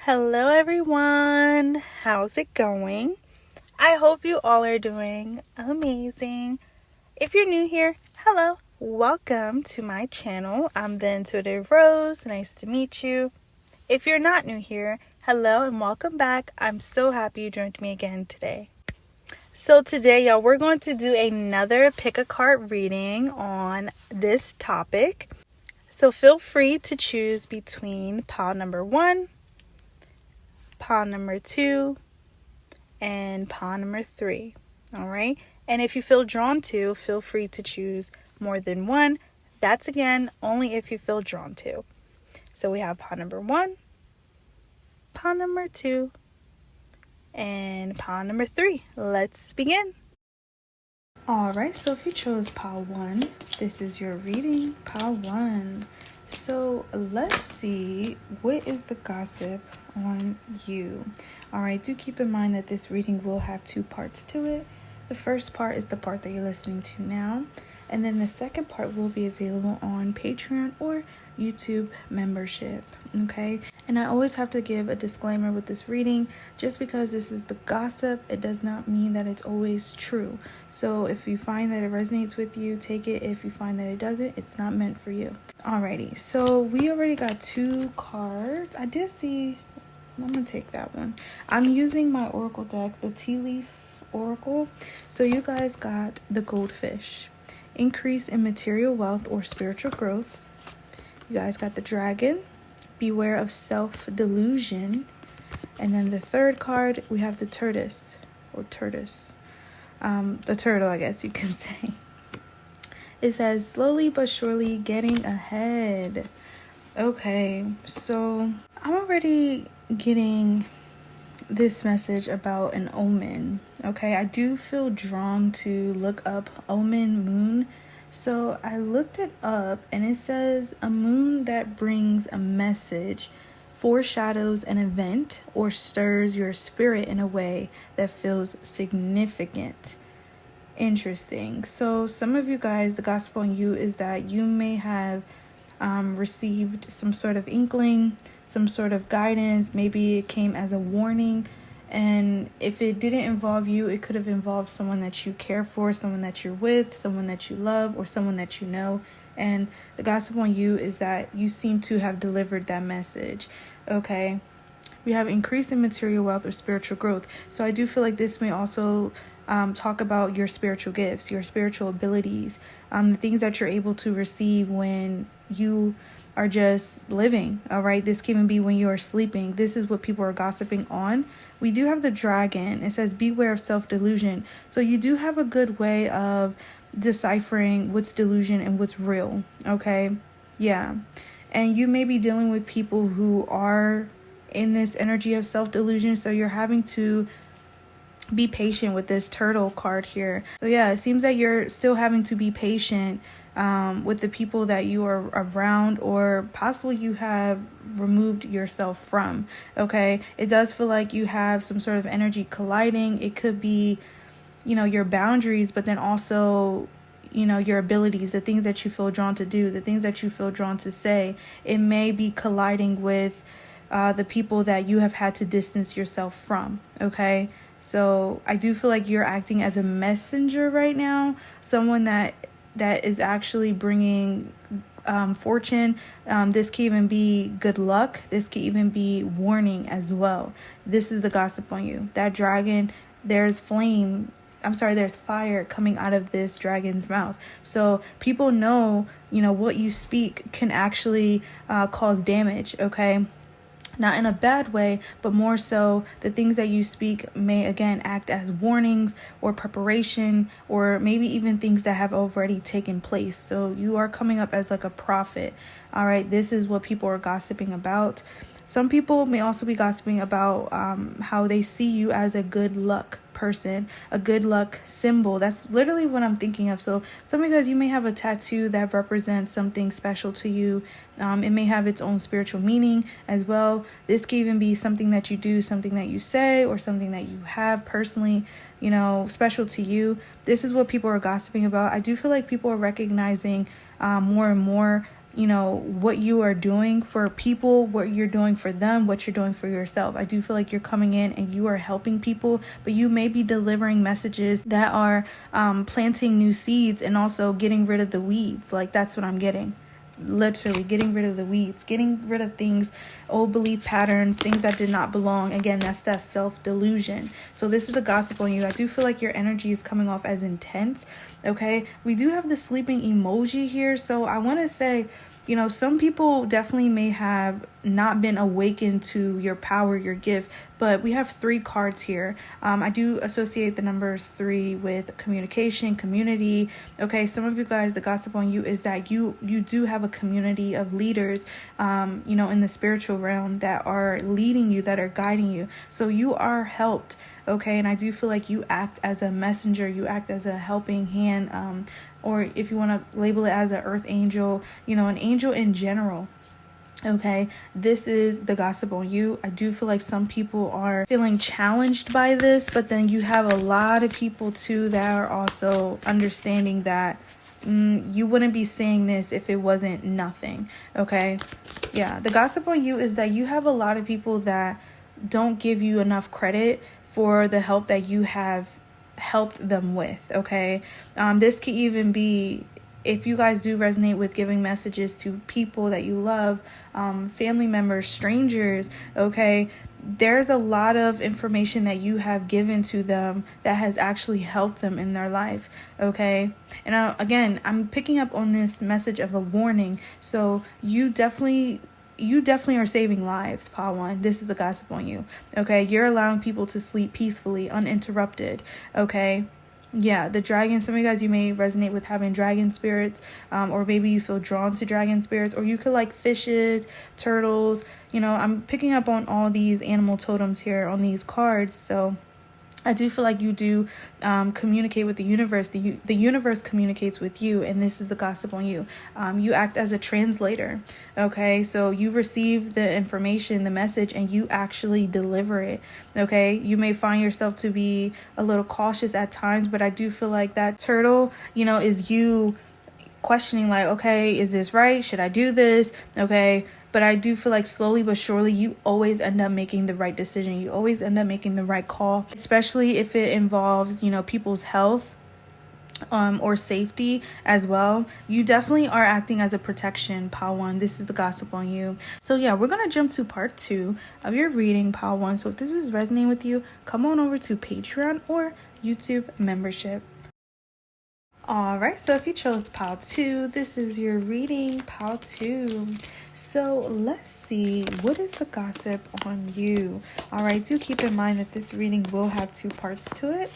Hello everyone, how's it going? I hope you all are doing amazing. If you're new here, hello, welcome to my channel. I'm the Intuitive Rose, nice to meet you. If you're not new here, hello and welcome back. I'm so happy you joined me again today. So today, y'all, we're going to do another pick a card reading on this topic. So feel free to choose between pile number 1, pile number 2, and pile number 3. All right. And if you feel drawn to, feel free to choose more than one. That's again only if you feel drawn to. So we have pile number 1, pile number 2, and pile number 3. Let's begin. All right. So if you chose pile 1, this is your reading, pile 1. So let's see, what is the gossip on you? All right, do keep in mind that this reading will have 2 parts to it. The first part is the part that you're listening to now, and then the second part will be available on Patreon or YouTube membership, okay? And I always have to give a disclaimer with this reading. Just because this is the gossip, it does not mean that it's always true. So if you find that it resonates with you, take it. If you find that it doesn't, it's not meant for you. Alrighty, so we already got 2 cards. I did see, I'm gonna take that one. I'm using my oracle deck, the Tea Leaf Oracle. So you guys got the Goldfish, increase in material wealth or spiritual growth. You guys got the Dragon, beware of self-delusion. And then the third card, we have the Tortoise, or Tortoise. The turtle, I guess you can say. It says, slowly but surely getting ahead. Okay, so I'm already getting this message about an omen. Okay, I do feel drawn to look up omen moon. So I looked it up and it says a moon that brings a message, foreshadows an event, or stirs your spirit in a way that feels significant. Interesting. So some of you guys, the gospel on you is that you may have received some sort of inkling, some sort of guidance. Maybe it came as a warning. And if it didn't involve you, it could have involved someone that you care for, someone that you're with, someone that you love, or someone that you know. And the gossip on you is that you seem to have delivered that message. Okay. We have increase in material wealth or spiritual growth. So I do feel like this may also talk about your spiritual gifts, your spiritual abilities, the things that you're able to receive when you are just living. All right. This can even be when you are sleeping. This is what people are gossiping on. We do have the Dragon. It says beware of self-delusion. So you do have a good way of deciphering what's delusion and what's real. Okay. Yeah. And you may be dealing with people who are in this energy of self-delusion. So you're having to be patient with this turtle card here. So yeah, it seems that you're still having to be patient with the people that you are around, or possibly you have removed yourself from. Okay, it does feel like you have some sort of energy colliding. It could be, your boundaries, but then also, your abilities, the things that you feel drawn to do, the things that you feel drawn to say. It may be colliding with the people that you have had to distance yourself from. Okay. So I do feel like you're acting as a messenger right now, someone that is actually bringing fortune. This can even be good luck. This can even be warning as well. This is the gossip on you. That dragon, there's fire coming out of this dragon's mouth. So people know, what you speak can actually cause damage, okay? Not in a bad way, but more so the things that you speak may again act as warnings or preparation, or maybe even things that have already taken place. So you are coming up as like a prophet. All right, this is what people are gossiping about. Some people may also be gossiping about how they see you as a good luck person, a good luck symbol. That's literally what I'm thinking of. So some of you guys, you may have a tattoo that represents something special to you. It may have its own spiritual meaning as well. This can even be something that you do, something that you say, or something that you have personally, special to you. This is what people are gossiping about. I do feel like people are recognizing more and more what you are doing for people, what you're doing for them, what you're doing for yourself. I do feel like you're coming in and you are helping people, but you may be delivering messages that are planting new seeds and also getting rid of the weeds. Like, that's what I'm getting. Literally getting rid of the weeds, getting rid of things, old belief patterns, things that did not belong. Again, that's that self-delusion. So this is the gossip on you. I do feel like your energy is coming off as intense. Okay, we do have the sleeping emoji here, so I want to say, some people definitely may have not been awakened to your power, your gift, but we have 3 cards here. I do associate the number 3 with communication, community. Okay, some of you guys, the gossip on you is that you do have a community of leaders, in the spiritual realm that are leading you, that are guiding you. So you are helped. Okay, and I do feel like you act as a messenger, you act as a helping hand, or if you want to label it as an earth angel, an angel in general. Okay, this is the gossip on you. I do feel like some people are feeling challenged by this, but then you have a lot of people too that are also understanding that you wouldn't be saying this if it wasn't nothing. Okay, yeah, the gossip on you is that you have a lot of people that don't give you enough credit for the help that you have helped them with. Okay, this could even be, if you guys do resonate with giving messages to people that you love, family members, strangers. Okay, there's a lot of information that you have given to them that has actually helped them in their life. Okay, and again, I'm picking up on this message of a warning. So you definitely are saving lives, Pawan. This is the gossip on you. Okay, you're allowing people to sleep peacefully, uninterrupted. Okay, yeah, the dragon, some of you guys, you may resonate with having dragon spirits, or maybe you feel drawn to dragon spirits, or you could like fishes, turtles. I'm picking up on all these animal totems here on these cards. So I do feel like you do communicate with the universe. The universe communicates with you, and this is the gossip on you. You act as a translator. Okay, so you receive the information, the message, and you actually deliver it. Okay, you may find yourself to be a little cautious at times, but I do feel like that turtle, is you questioning, like, okay, is this right? Should I do this? Okay. But I do feel like slowly but surely you always end up making the right decision. You always end up making the right call, especially if it involves, people's health or safety as well. You definitely are acting as a protection, Pawan. This is the gossip on you. So yeah, we're going to jump to part 2 of your reading, Pawan. So if this is resonating with you, come on over to Patreon or YouTube membership. Alright, so if you chose Pile 2, this is your reading, Pile 2. So let's see, what is the gossip on you? Alright, do keep in mind that this reading will have 2 parts to it.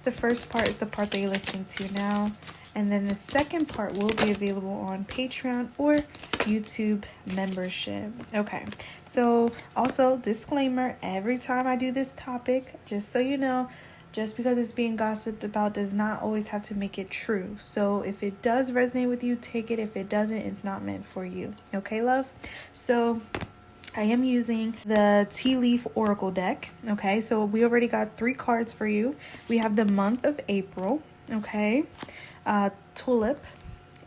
The first part is the part that you're listening to now, and then the second part will be available on Patreon or YouTube membership. Okay, so also disclaimer, every time I do this topic, just so you know, just because it's being gossiped about does not always have to make it true. So if it does resonate with you, take it. If it doesn't, it's not meant for you. Okay, love? So I am using the Tea Leaf Oracle deck. Okay, so we already got 3 cards for you. We have the month of April. Okay, Tulip.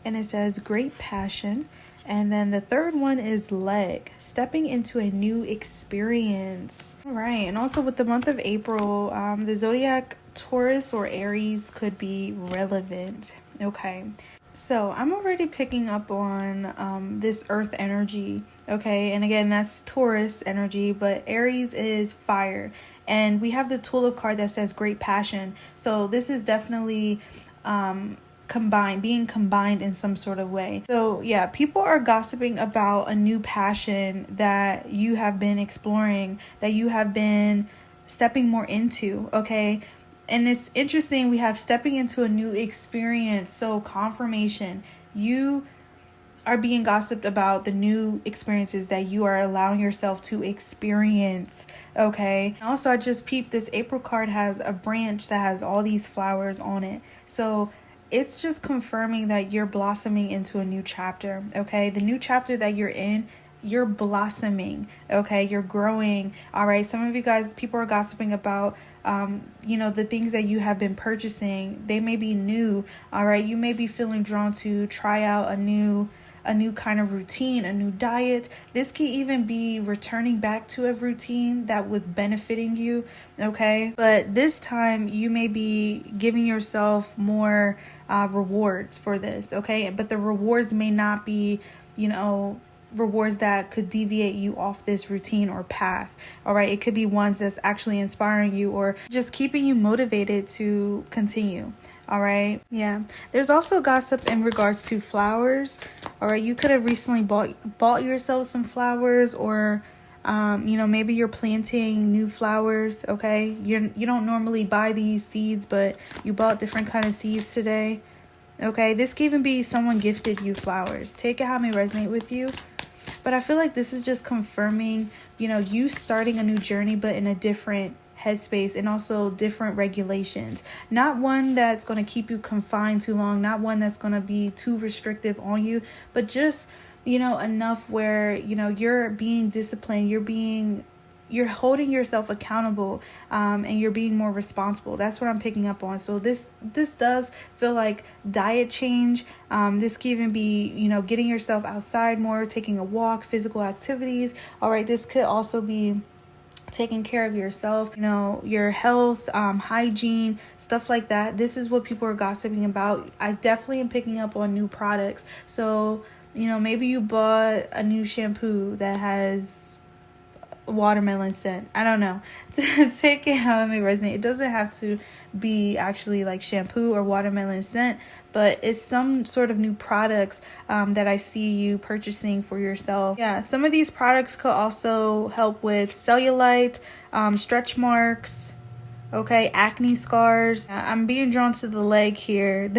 And it says Great Passion. And then the third one is Leg, stepping into a new experience. All right, and also with the month of April, the zodiac Taurus or Aries could be relevant. Okay, so I'm already picking up on this earth energy. Okay, and again, that's Taurus energy, but Aries is fire. And we have the Tulip card that says Great Passion. So this is definitely being combined in some sort of way. So yeah, people are gossiping about a new passion that you have been exploring, that you have been stepping more into. Okay, and it's interesting, we have stepping into a new experience. So confirmation, you are being gossiped about the new experiences that you are allowing yourself to experience. Okay, also I just peeped, this April card has a branch that has all these flowers on it. So it's just confirming that you're blossoming into a new chapter. Okay, the new chapter that you're in, you're blossoming. Okay, you're growing. All right, some of you guys, people are gossiping about the things that you have been purchasing. They may be new. All right, you may be feeling drawn to try out a new a new kind of routine, a new diet. This could even be returning back to a routine that was benefiting you, okay? But this time you may be giving yourself more rewards for this, okay? But the rewards may not be, rewards that could deviate you off this routine or path. All right, it could be ones that's actually inspiring you or just keeping you motivated to continue. All right, yeah. There's also gossip in regards to flowers. All right, you could have recently bought yourself some flowers, or maybe you're planting new flowers. Okay, you don't normally buy these seeds, but you bought different kind of seeds today. Okay, this could even be someone gifted you flowers. Take it how it may resonate with you. But I feel like this is just confirming, you starting a new journey, but in a different headspace and also different regulations. Not one that's going to keep you confined too long, not one that's going to be too restrictive on you, but just, enough where, you're being disciplined, you're holding yourself accountable, and you're being more responsible. That's what I'm picking up on. So this does feel like diet change. This can even be, getting yourself outside more, taking a walk, physical activities. All right, this could also be taking care of yourself, your health, hygiene, stuff like that. This is what people are gossiping about. I definitely am picking up on new products. So, maybe you bought a new shampoo that has watermelon scent. I don't know. Take it how it may resonate. It doesn't have to be actually like shampoo or watermelon scent, but it's some sort of new products that I see you purchasing for yourself. Yeah, some of these products could also help with cellulite, stretch marks, okay, acne scars. I'm being drawn to the leg here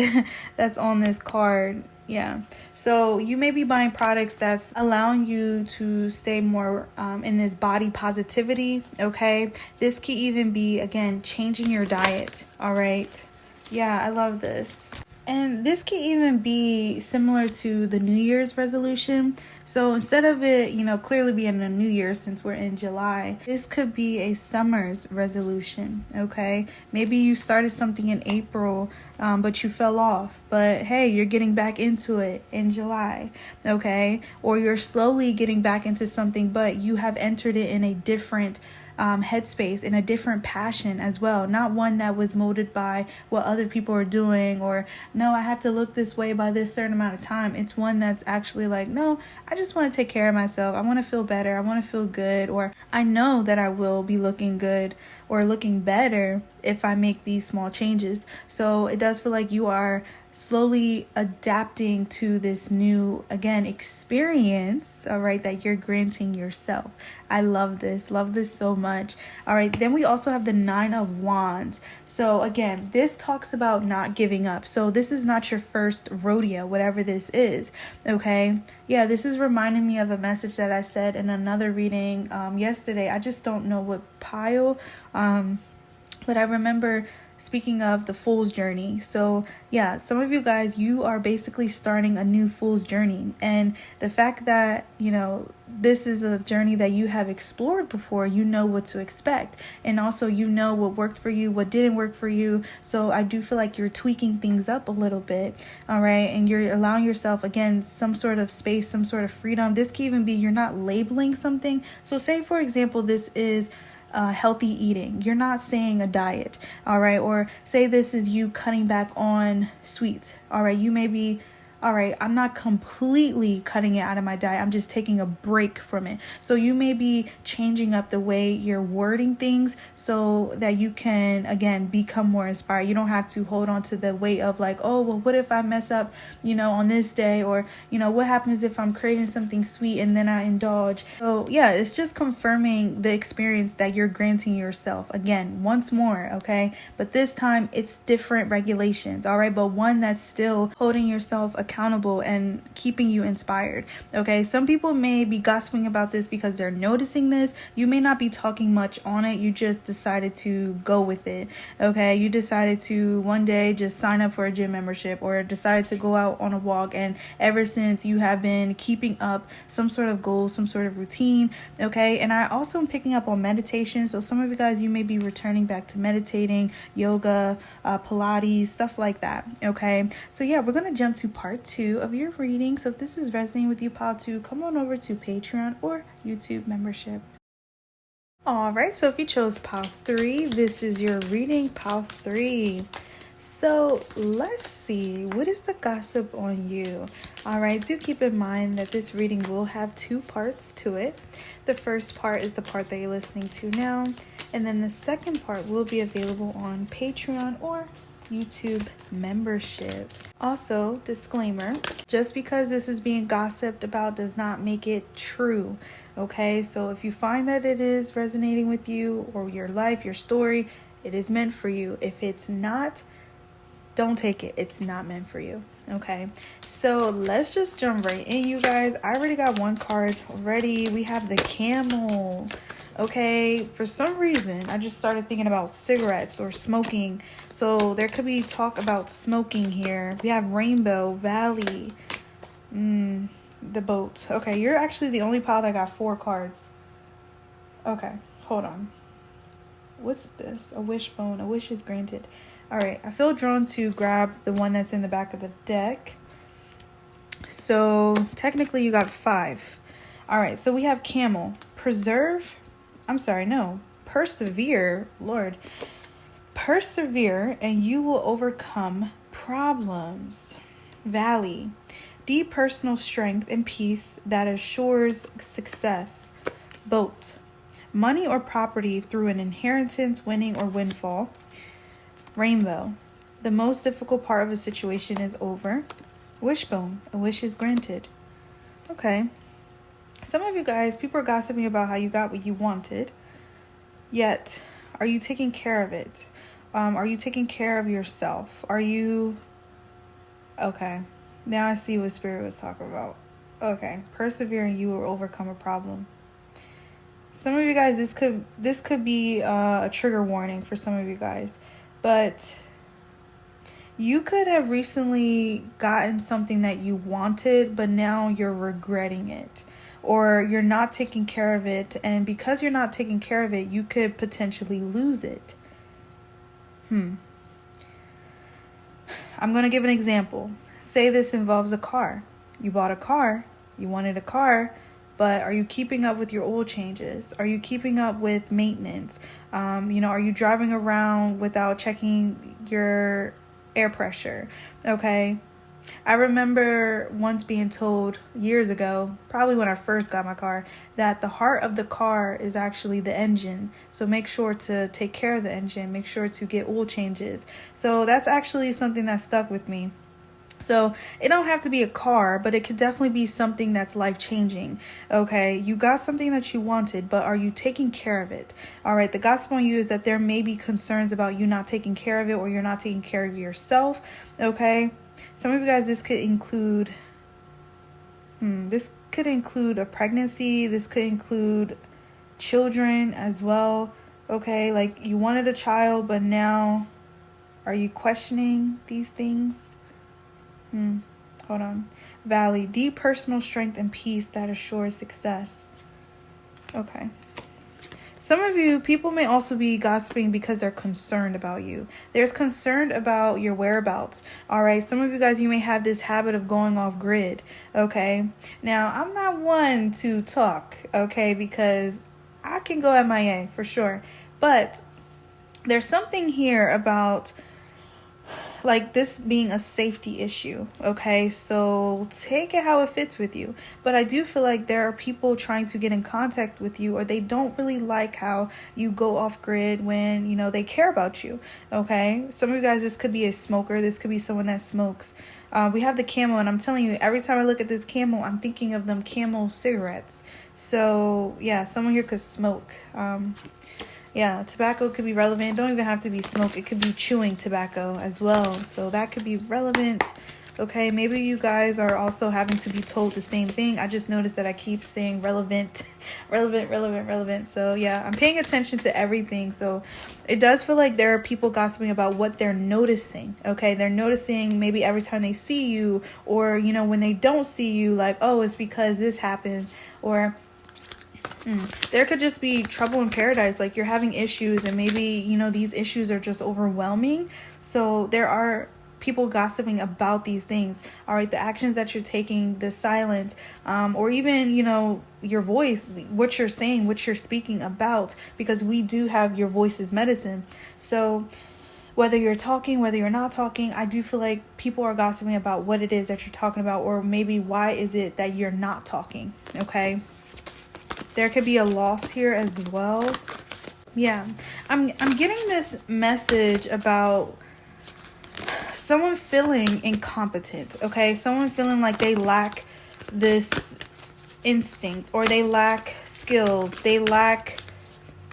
that's on this card. Yeah, so you may be buying products that's allowing you to stay more in this body positivity, okay? This could even be, again, changing your diet, all right? Yeah, I love this. And this can even be similar to the New Year's resolution. So instead of it, clearly being a New Year since we're in July, this could be a summer's resolution, okay? Maybe you started something in April, but you fell off. But hey, you're getting back into it in July, okay? Or you're slowly getting back into something, but you have entered it in a different headspace, in a different passion as well, not one that was molded by what other people are doing, or no, I have to look this way by this certain amount of time. It's one that's actually like, no, I just want to take care of myself. I want to feel better. I want to feel good, or I know that I will be looking good or looking better if I make these small changes. So it does feel like you are slowly adapting to this new, again, experience, all right, that you're granting yourself. I love this so much. All right, then we also have the 9 of Wands. So again, this talks about not giving up. So this is not your first rodeo, whatever this is, okay? Yeah, this is reminding me of a message that I said in another reading yesterday. I just don't know what pile, but I remember speaking of the fool's journey. So yeah, some of you guys, you are basically starting a new fool's journey. And the fact that, this is a journey that you have explored before, you know what to expect. And also, what worked for you, what didn't work for you. So I do feel like you're tweaking things up a little bit. All right. And you're allowing yourself, again, some sort of space, some sort of freedom. This can even be you're not labeling something. So say, for example, this is healthy eating. You're not saying a diet, all right? Or say this is you cutting back on sweets, all right? You may be, all right, I'm not completely cutting it out of my diet. I'm just taking a break from it. So you may be changing up the way you're wording things so that you can, again, become more inspired. You don't have to hold on to the weight of like, oh, well, what if I mess up, on this day? Or, what happens if I'm craving something sweet and then I indulge? So yeah, it's just confirming the experience that you're granting yourself. Again, once more, okay? But this time it's different regulations, all right? But one that's still holding yourself accountable and keeping you inspired, okay? Some people may be gossiping about this because they're noticing this. You may not be talking much on it. You just decided to go with it, okay? You decided to one day just sign up for a gym membership, or decided to go out on a walk, and ever since you have been keeping up some sort of goal, some sort of routine, okay? And I also am picking up on meditation. So some of you guys, you may be returning back to meditating, yoga, Pilates, stuff like that, okay? So yeah, we're gonna jump to part 2 of your reading. So if this is resonating with you, pile 2, come on over to Patreon or YouTube membership. Alright, so if you chose pile 3, this is your reading, pile 3. So let's see, what is the gossip on you? Alright, do keep in mind that this reading will have 2 parts to it. The first part is the part that you're listening to now, and then the second part will be available on Patreon or YouTube membership. Also, disclaimer, just because this is being gossiped about does not make it true. Okay, so if you find that it is resonating with you or your life, your story, it is meant for you. If it's not, don't take it. It's not meant for you. Okay, so let's just jump right in, you guys. I already got one card already. We have the camel. Okay, for some reason, I just started thinking about cigarettes or smoking. So there could be talk about smoking here. We have Rainbow, Valley, the boat. Okay, you're actually the only pile that got 4 cards. Okay, hold on. What's this? A wishbone. A wish is granted. All right, I feel drawn to grab the one that's in the back of the deck. So technically you got 5. All right, so we have camel. Persevere, Lord. Persevere and you will overcome problems. Valley. Deep personal strength and peace that assures success. Boat. Money or property through an inheritance, winning, or windfall. Rainbow. The most difficult part of a situation is over. Wishbone. A wish is granted. Okay. Some of you guys, people are gossiping about how you got what you wanted. Yet, are you taking care of it? Are you taking care of yourself? Are you... Okay. Now I see what Spirit was talking about. Okay. Persevere and you will overcome a problem. Some of you guys, this could be a trigger warning for some of you guys. But you could have recently gotten something that you wanted, but now you're regretting it. Or you're not taking care of it. And because you're not taking care of it, you could potentially lose it. I'm going to give an example. Say this involves a car. You bought a car. You wanted a car. But are you keeping up with your oil changes? Are you keeping up with maintenance? Are you driving around without checking your air pressure? Okay. I remember once being told years ago, probably when I first got my car, that the heart of the car is actually the engine. So make sure to take care of the engine. Make sure to get oil changes. So that's actually something that stuck with me. So it don't have to be a car, but it could definitely be something that's life-changing. Okay, you got something that you wanted, but are you taking care of it? All right, the gossip on you is that there may be concerns about you not taking care of it, or you're not taking care of yourself. Okay, some of you guys, this could include a pregnancy. This could include children as well. Okay, like you wanted a child, but now are you questioning these things? Hold on. Valley. Deep personal strength and peace that assures success. Okay. Some of you, people may also be gossiping because they're concerned about you. There's concern about your whereabouts. All right. Some of you guys, you may have this habit of going off grid. Okay. Now, I'm not one to talk. Okay. Because I can go MIA for sure. But there's something here about like this being a safety issue. Okay, so take it how it fits with you. But I do feel like there are people trying to get in contact with you, or they don't really like how you go off grid when, they care about you. Okay, some of you guys, this could be a smoker. This could be someone that smokes. We have the camel, and I'm telling you, every time I look at this camel, I'm thinking of them Camel cigarettes. So yeah, someone here could smoke. Yeah, tobacco could be relevant. It don't even have to be smoke. It could be chewing tobacco as well. So that could be relevant. Okay, maybe you guys are also having to be told the same thing. I just noticed that I keep saying relevant. So yeah, I'm paying attention to everything. So it does feel like there are people gossiping about what they're noticing. Okay, they're noticing maybe every time they see you, or, when they don't see you, like, oh, it's because this happens. Or there could just be trouble in paradise, like you're having issues, and maybe these issues are just overwhelming. So there are people gossiping about these things. All right, the actions that you're taking, the silence, or even, your voice, what you're saying, what you're speaking about, because we do have your voice is medicine. So whether you're talking, whether you're not talking, I do feel like people are gossiping about what it is that you're talking about, or maybe why is it that you're not talking, okay? There could be a loss here as well. Yeah, I'm getting this message about someone feeling incompetent, okay? Someone feeling like they lack this instinct, or they lack skills, they lack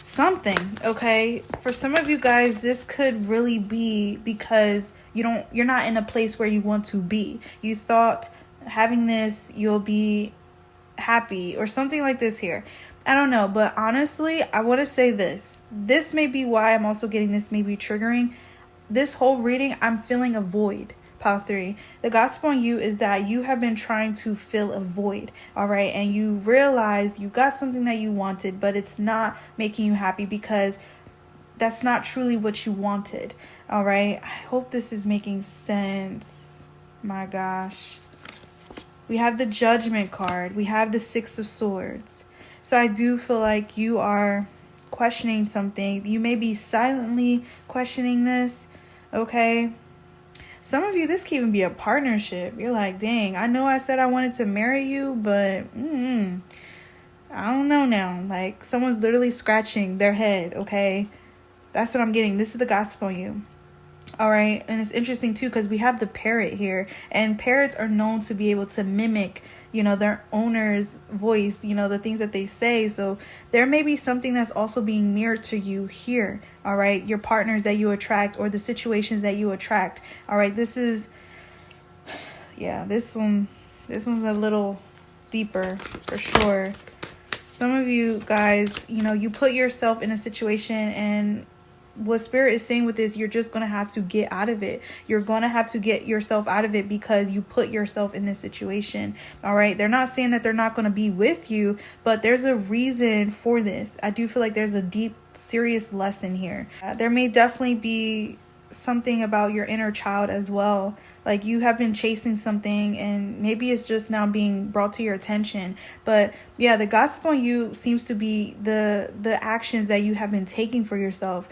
something, okay? For some of you guys, this could really be because you're not in a place where you want to be. You thought having this, you'll be happy or something like this here. I don't know, but honestly, I want to say this. This may be why I'm also getting this maybe triggering. This whole reading, I'm feeling a void. Pile 3. The gospel on you is that you have been trying to fill a void, all right? And you realize you got something that you wanted, but it's not making you happy because that's not truly what you wanted, all right? I hope this is making sense. My gosh. We have the Judgment card. We have the 6 of Swords. So I do feel like you are questioning something. You may be silently questioning this, okay? Some of you, this could even be a partnership. You're like, dang, I know I said I wanted to marry you, but I don't know now. Like, someone's literally scratching their head, okay? That's what I'm getting. This is the gospel on you. All right. And it's interesting, too, because we have the parrot here. And parrots are known to be able to mimic, their owner's voice, the things that they say. So there may be something that's also being mirrored to you here. All right. Your partners that you attract, or the situations that you attract. All right. This is, this one's a little deeper for sure. Some of you guys, you put yourself in a situation, and what Spirit is saying with this, you're just going to have to get out of it. You're going to have to get yourself out of it because you put yourself in this situation. All right. They're not saying that they're not going to be with you, but there's a reason for this. I do feel like there's a deep, serious lesson here. There may definitely be something about your inner child as well. Like, you have been chasing something, and maybe it's just now being brought to your attention. But yeah, the gospel on you seems to be the actions that you have been taking for yourself.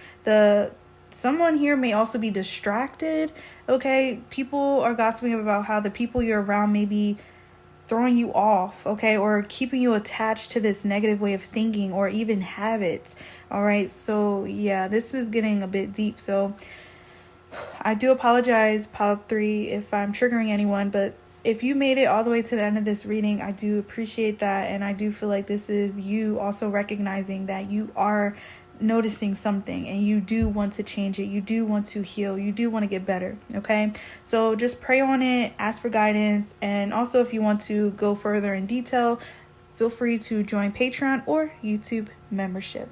Someone here may also be distracted. Okay, people are gossiping about how the people you're around may be throwing you off, okay, or keeping you attached to this negative way of thinking, or even habits. All right, so yeah, this is getting a bit deep. So I do apologize, Pile 3, if I'm triggering anyone, but if you made it all the way to the end of this reading, I do appreciate that. And I do feel like this is you also recognizing that you are noticing something, and you do want to change it. You do want to heal. You do want to get better. Okay. So just pray on it, ask for guidance. And also, if you want to go further in detail, feel free to join Patreon or YouTube membership.